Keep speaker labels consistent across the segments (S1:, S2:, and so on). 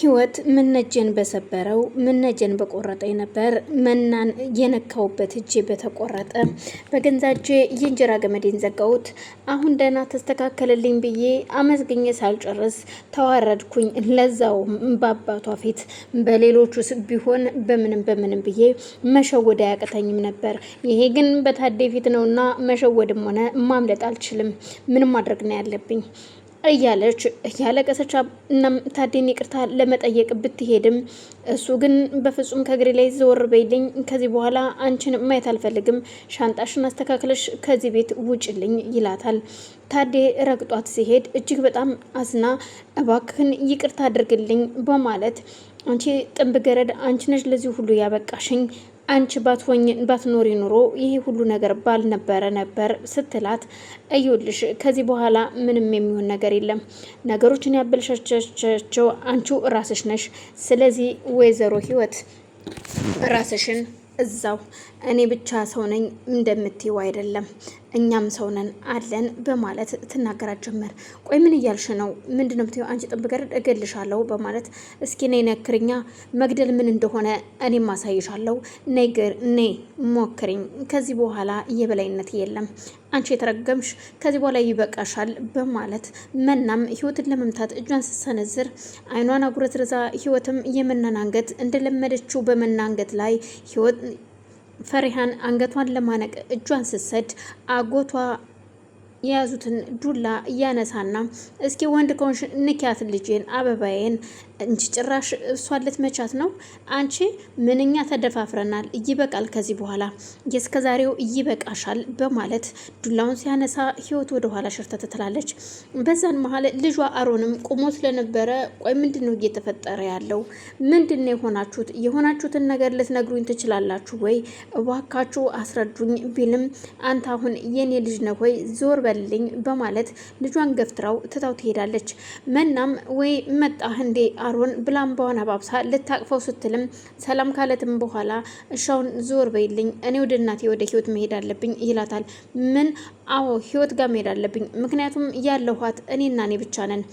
S1: ህይወት ምነጀን በሰበረው ምነጀን በቆረጠኝ ነበር መናን የነካውበት እጄ በተቆረጠ በገንዛ እጄ የእንጀራ ገመዴን ዘጋሁት። አሁን ደህና ተስተካከለልኝ ብዬ አመስግኜ ሳልጨርስ ተዋረድኩኝ። ለዛው በአባቷ ፊት በሌሎቹስ ቢሆን በምንም ብዬ መሸወድ አያቅተኝም ነበር። ይሄ ግን በታዴ ፊት ነውና መሸወድም ሆነ ማምለጥ አልችልም። ምንም ማድረግ ነው ያለብኝ እያለች እያለቀሰች እናም ታዴን ይቅርታ ለመጠየቅ ብትሄድም እሱ ግን በፍጹም ከእግሬ ላይ ዘወር በይልኝ፣ ከዚህ በኋላ አንቺን ማየት አልፈልግም፣ ሻንጣሽን አስተካክለሽ ከዚህ ቤት ውጭልኝ ይላታል። ታዴ ረግጧት ሲሄድ እጅግ በጣም አዝና እባክህን ይቅርታ አድርግልኝ በማለት አንቺ ጥንብ ገረድ፣ አንቺ ነሽ ለዚህ ሁሉ ያበቃሽኝ፣ አንቺ ባትኖሪ ኑሮ ይሄ ሁሉ ነገር ባልነበረ ነበር ስትላት፣ እዩልሽ ከዚህ በኋላ ምንም የሚሆን ነገር የለም፣ ነገሮችን ያበለሻቸው አንቺው ራስሽ ነሽ። ስለዚህ ወይዘሮ ህይወት ራስሽን እዛው እኔ ብቻ ሰው ነኝ እንደምትይው አይደለም፣ እኛም ሰው ነን አለን በማለት ትናገራት ጀመር። ቆይ ምን እያልሽ ነው? ምንድነው የምትይው? አንቺ ጥንብገረድ እገልሻለሁ በማለት እስኪ ነይ ነክርኛ፣ መግደል ምን እንደሆነ እኔም ማሳይሻለሁ፣ ነይ ሞክሪኝ፣ ከዚህ በኋላ የበላይነት የለም፣ አንቺ የተረገምሽ፣ ከዚህ በኋላ ይበቃሻል በማለት መናም ህይወትን ለመምታት እጇን ስትሰነዝር አይኗን አጉረዝርዛ ህይወትም የመናን አንገት እንደለመደችው በመና አንገት ላይ ህይወት ፈሪሃን አንገቷን ለማነቅ እጇን ስትሰድ አጎቷ የያዙትን ዱላ እያነሳና እስኪ ወንድ ከሆንሽ ንኪያት ልጄን አበባዬን እንጂ ጭራሽ እሷን ልትመቻት ነው? አንቺ ምንኛ ተደፋፍረናል፣ ይበቃል፣ ከዚህ በኋላ የእስከዛሬው ይበቃሻል በማለት ዱላውን ሲያነሳ ህይወት ወደ ኋላ ሸርተት ትላለች። በዛን መሀል ልጇ አሮንም ቁሞ ስለነበረ ቆይ ምንድን ነው እየተፈጠረ ያለው? ምንድን ነው የሆናችሁት? የሆናችሁትን ነገር ልትነግሩኝ ትችላላችሁ ወይ? እባካችሁ አስረዱኝ ቢልም አንተ አሁን የኔ ልጅ ነህ ወይ? ዞር በልልኝ በማለት ልጇን ገፍትራው ትታው ትሄዳለች። መናም ወይ መጣህ እንዴ አሮን ብላምባዋን አባብሳ ልታቅፈው ስትልም ሰላም ካለትም በኋላ እሻውን ዞር በይልኝ፣ እኔ ወደ እናቴ ወደ ህይወት መሄድ አለብኝ ይላታል። ምን? አዎ ህይወት ጋር መሄድ አለብኝ፣ ምክንያቱም ያለኋት እኔና እኔ ብቻ ነን፣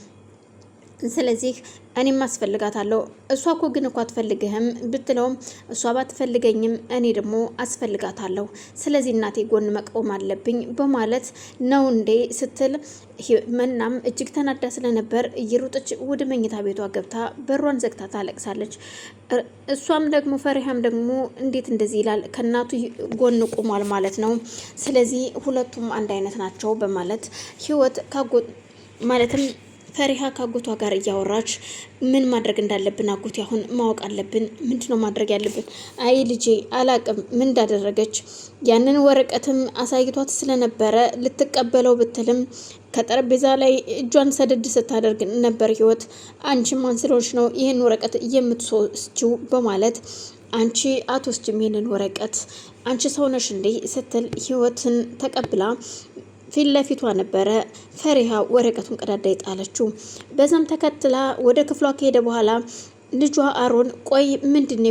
S1: ስለዚህ እኔም አስፈልጋታለሁ። እሷ እኮ ግን እኮ አትፈልግህም ብትለውም እሷ ባትፈልገኝም እኔ ደግሞ አስፈልጋታለሁ፣ ስለዚህ እናቴ ጎን መቆም አለብኝ በማለት ነው እንዴ ስትል መናም እጅግ ተናዳ ስለነበር እየሮጠች ወደ መኝታ ቤቷ ገብታ በሯን ዘግታ ታለቅሳለች። እሷም ደግሞ ፈሪሃም ደግሞ እንዴት እንደዚህ ይላል፣ ከእናቱ ጎን ቆሟል ማለት ነው፣ ስለዚህ ሁለቱም አንድ አይነት ናቸው በማለት ህይወት ማለትም ፈሪሃ ካጎቷ ጋር እያወራች ምን ማድረግ እንዳለብን አጎቴ አሁን ማወቅ አለብን፣ ምንድነው ማድረግ ያለብን? አይ ልጄ አላቅም ምን እንዳደረገች፣ ያንን ወረቀትም አሳይቷት ስለነበረ ልትቀበለው ብትልም ከጠረጴዛ ላይ እጇን ሰደድ ስታደርግ ነበር ህይወት። አንቺ ማን ስለሆንሽ ነው ይህን ወረቀት የምትወስጂው? በማለት አንቺ አትወስጂም ይህንን ወረቀት፣ አንቺ ሰውነሽ እንዴ ስትል ህይወትን ተቀብላ ፊት ለፊቷ ነበረ ፈሪሃ ወረቀቱን ቀዳዳ ይጣለችው። በዛም ተከትላ ወደ ክፍሏ ከሄደ በኋላ ልጇ አሮን ቆይ ምንድነው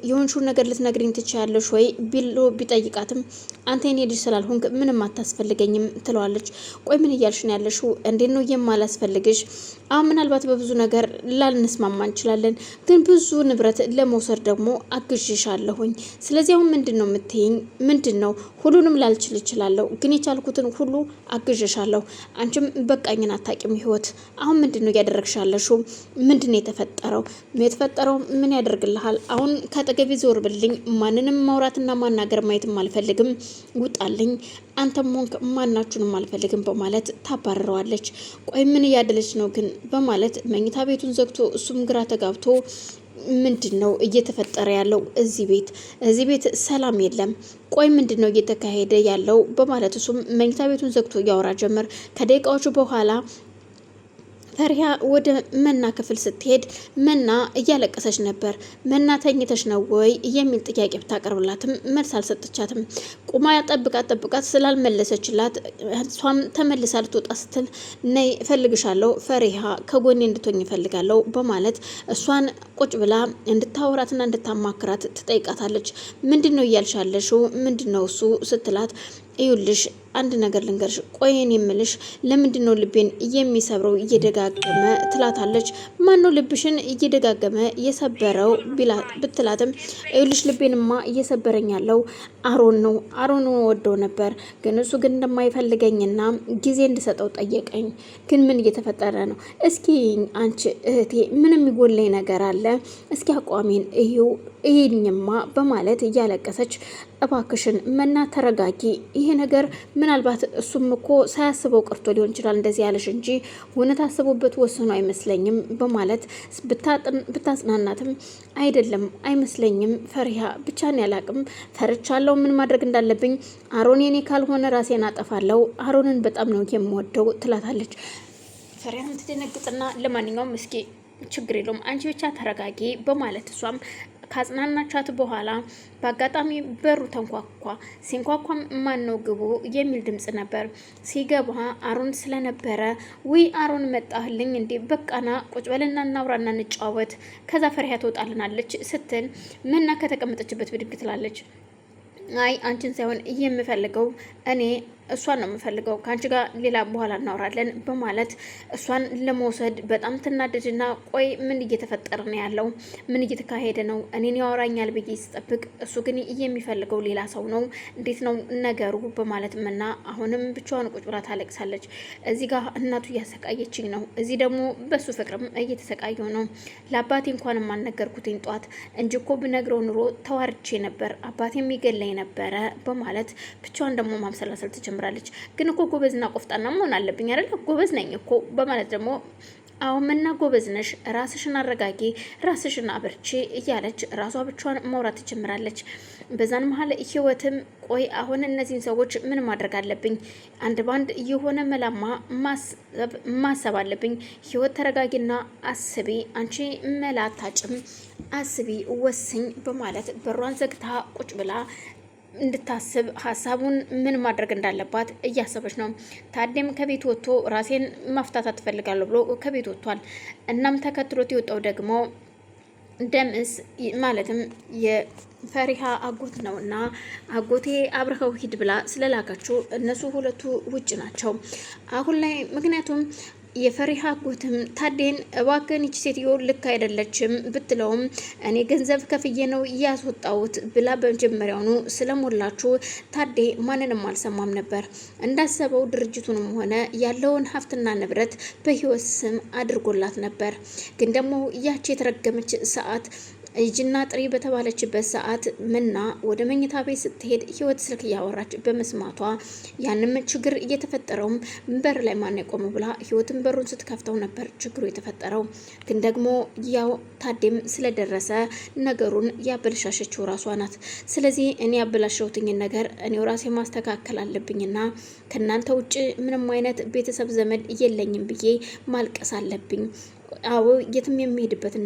S1: የሆንሽው ነገር ልትነግሪኝ ትችያለሽ ወይ ቢሎ ቢጠይቃትም አንተ የኔ ልጅ ስላልሆንክ ምንም አታስፈልገኝም ትለዋለች። ቆይ ምን እያልሽ ነው ያለሽው? እንዴት ነው የማላስፈልግሽ? አሁን ምናልባት በብዙ ነገር ላልንስማማ እንችላለን፣ ግን ብዙ ንብረት ለመውሰድ ደግሞ አግዥሻለሁኝ። ስለዚህ አሁን ምንድነው የምትይኝ? ምንድነው? ሁሉንም ላልችል እችላለሁ፣ ግን የቻልኩትን ሁሉ አግዥሻለሁ። አንቺም በቃኝን አታቂም ህይወት። አሁን ምንድነው እያደረግሻለሽው? ምንድነው የተፈጠረው? ምን ያደርግልሃል? አሁን ከአጠገቤ ዞር ብልኝ፣ ማንንም ማውራትና ማናገር ማየትም አልፈልግም፣ ውጣልኝ፣ አንተም ሆንክ ማናችሁንም አልፈልግም በማለት ታባረረዋለች። ቆይ ምን እያደለች ነው ግን በማለት መኝታ ቤቱን ዘግቶ እሱም ግራ ተጋብቶ ምንድን ነው እየተፈጠረ ያለው እዚህ ቤት ሰላም የለም፣ ቆይ ምንድን ነው እየተካሄደ ያለው በማለት እሱም መኝታ ቤቱን ዘግቶ እያወራ ጀመር። ከደቂቃዎቹ በኋላ ፈሪሃ ወደ መና ክፍል ስትሄድ መና እያለቀሰች ነበር። መና ተኝተሽ ነው ወይ የሚል ጥያቄ ብታቀርብላትም መልስ አልሰጠቻትም። ቁማ ጠብቃት ስላልመለሰችላት እሷም ተመልሳ ልትወጣ ስትል ነይ እፈልግሻለሁ ፈሪሃ፣ ከጎኔ እንድትሆኝ እፈልጋለሁ በማለት እሷን ቁጭ ብላ እንድታወራትና እንድታማክራት ትጠይቃታለች። ምንድነው እያልሻለሽው? ምንድነው እሱ ስትላት እዩልሽ አንድ ነገር ልንገርሽ፣ ቆይን የምልሽ ለምንድን ነው ልቤን የሚሰብረው እየደጋገመ ትላታለች። ማን ነው ልብሽን እየደጋገመ የሰበረው ብትላትም፣ እዩልሽ ልቤንማ እየሰበረኝ ያለው አሮን ነው። አሮንን ወደው ነበር፣ ግን እሱ ግን እንደማይፈልገኝና ጊዜ እንድሰጠው ጠየቀኝ። ግን ምን እየተፈጠረ ነው? እስኪ አንቺ እህቴ ምንም የሚጎለኝ ነገር አለ? እስኪ አቋሜን ይሄኝማ በማለት እያለቀሰች እባክሽን መና ተረጋጊ። ይሄ ነገር ምናልባት እሱም እኮ ሳያስበው ቀርቶ ሊሆን ይችላል እንደዚህ ያለሽ እንጂ እውነት አስቦበት ወስኖ አይመስለኝም በማለት ብታጽናናትም አይደለም አይመስለኝም ፈሪሃ ብቻን ያላቅም ፈርቻለሁ። ምን ማድረግ እንዳለብኝ አሮን የኔ ካልሆነ ራሴን አጠፋለሁ። አሮንን በጣም ነው የምወደው ትላታለች። ፈሪሃም ትደነግጥና ለማንኛውም እስኪ ችግር የለውም አንቺ ብቻ ተረጋጊ በማለት እሷም ካጽናናቻት በኋላ በአጋጣሚ በሩ ተንኳኳ። ሲንኳኳም ማን ነው ግቡ የሚል ድምጽ ነበር። ሲገባ አሮን ስለነበረ ውይ አሮን መጣህልኝ እንዴ? በቃና ቁጭ በልና እናውራና እንጫወት፣ ከዛ ፈሪሃ ትወጣልናለች ስትል ምና ከተቀመጠችበት ብድግ ትላለች። አይ አንቺን ሳይሆን የምፈልገው እኔ እሷን ነው የምፈልገው፣ ከአንቺ ጋር ሌላ በኋላ እናወራለን በማለት እሷን ለመውሰድ በጣም ትናደድና ቆይ ምን እየተፈጠረ ነው ያለው? ምን እየተካሄደ ነው? እኔን ያወራኛል ብዬ ስጠብቅ እሱ ግን የሚፈልገው ሌላ ሰው ነው። እንዴት ነው ነገሩ? በማለት ምና አሁንም ብቻዋን ቁጭ ብላ ታለቅሳለች። እዚህ ጋር እናቱ እያሰቃየችኝ ነው፣ እዚህ ደግሞ በሱ ፍቅርም እየተሰቃየው ነው። ለአባቴ እንኳን የማልነገርኩትኝ ጧት እንጂ እኮ ብነግረው ኑሮ ተዋርቼ ነበር፣ አባቴ የሚገለኝ ነበረ በማለት ብቻዋን ደግሞ ማምሰላሰል ትጀምራለች። ግን እኮ ጎበዝና ቆፍጣና መሆን አለብኝ አይደል? ጎበዝ ነኝ እኮ በማለት ደግሞ አሁን ምና ጎበዝ ነሽ፣ ራስሽን አረጋጊ፣ ራስሽን አበርቺ እያለች ራሷ ብቻዋን ማውራት ትጀምራለች። በዛን መሀል ህይወትም ቆይ አሁን እነዚህን ሰዎች ምን ማድረግ አለብኝ? አንድ ባንድ የሆነ መላማ ማሰብ አለብኝ። ህይወት ተረጋጊና አስቢ፣ አንቺ መላ አታጭም፣ አስቢ፣ ወስኝ በማለት በሯን ዘግታ ቁጭ ብላ እንድታስብ ሀሳቡን ምን ማድረግ እንዳለባት እያሰበች ነው። ታዴም ከቤት ወጥቶ ራሴን ማፍታታት ትፈልጋለሁ ብሎ ከቤት ወጥቷል። እናም ተከትሎት የወጣው ደግሞ ደምስ ማለትም የፈሪሃ አጎት ነው እና አጎቴ አብረኸው ሂድ ብላ ስለላካችሁ እነሱ ሁለቱ ውጭ ናቸው አሁን ላይ። ምክንያቱም የፈሪሃ አጎትም ታዴን እባክህን ይቺ ሴትዮ ልክ አይደለችም ብትለውም እኔ ገንዘብ ከፍዬ ነው ያስወጣሁት ብላ በመጀመሪያውኑ ስለሞላችሁ ታዴ ማንንም አልሰማም ነበር። እንዳሰበው ድርጅቱንም ሆነ ያለውን ሀብትና ንብረት በህይወት ስም አድርጎላት ነበር። ግን ደግሞ ያቺ የተረገመች ሰዓት እጅና ጥሪ በተባለችበት ሰዓት ምና ወደ መኝታ ቤት ስትሄድ ህይወት ስልክ እያወራች በመስማቷ ያንም ችግር እየተፈጠረውም በር ላይ ማን የቆመው ብላ ህይወትን በሩን ስትከፍተው ነበር ችግሩ የተፈጠረው። ግን ደግሞ ያው ታዴም ስለደረሰ ነገሩን ያበለሻሸችው ራሷ ናት። ስለዚህ እኔ ያበላሸሁትኝን ነገር እኔው ራሴ ማስተካከል አለብኝና ከእናንተ ውጭ ምንም አይነት ቤተሰብ ዘመድ የለኝም ብዬ ማልቀስ አለብኝ። አዎ የትም የሚሄድበትን